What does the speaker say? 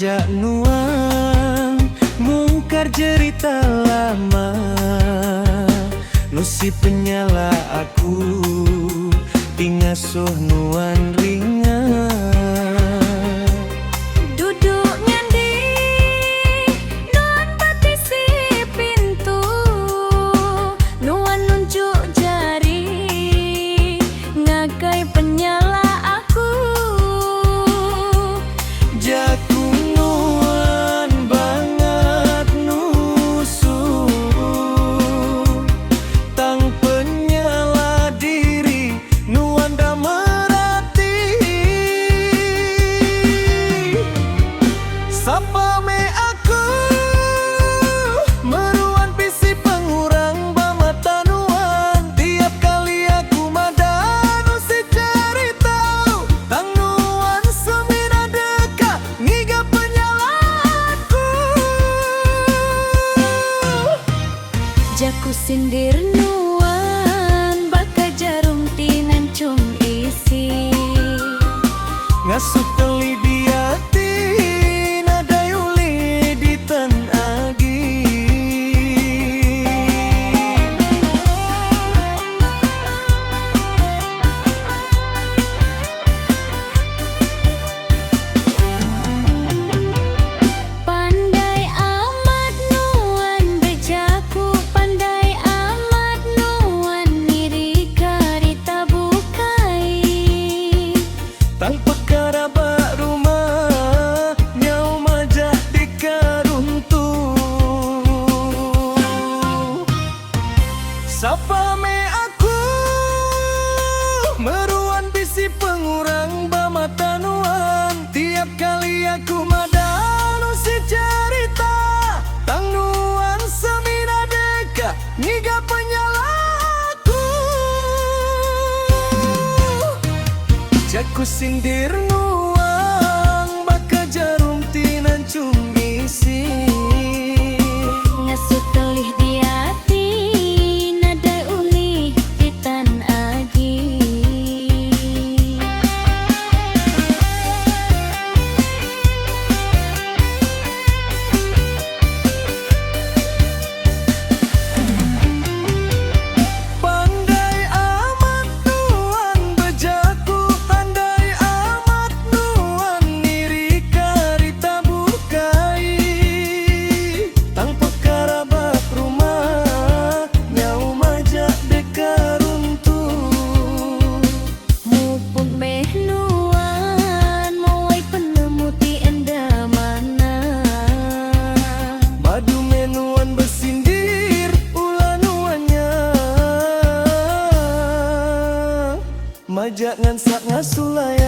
majak nuang mungkar cerita lama, nusi penyala aku tingasuh nuan ringan. Duduk nyandi nuan batisi pintu, nuan nunjuk jari ngagai penyala aku. Jaku nuan banget nusu tang penyala diri nuan dah merati. Sapa me aku meruan pisi pengurang bamata nuan, tiap kali aku madanu si cerita tang nuan semina deka ngiga penyala aku. Jaku sindir nuan baka jarum tinan cum isi, Ngasuh teli di hati nada yuli di tan agi. pandai amat nuan bejaku, pandai amat nuan niri karita bukai. Tang perkara bak rumah nyau majah di karuntu. Sapa me aku meruan bisi pengurang bamata nuan, tiap kali aku madanu si cerita tang nuan semina deka ngiga penyala aku. Jaku sindir nuang baka jarum tinan cum isi, Ngasuh telih di hati nada uli di tan agi. pandai amat nuan bejaku, pandai amat nuan niri karita bukai. Tang perkara bak rumah nyau majak deka runtuh. Mupun meh nuan mawai penemu ti enda mana. Madu menuan bersindir ulah nuannya, majak ngan sak ngasulai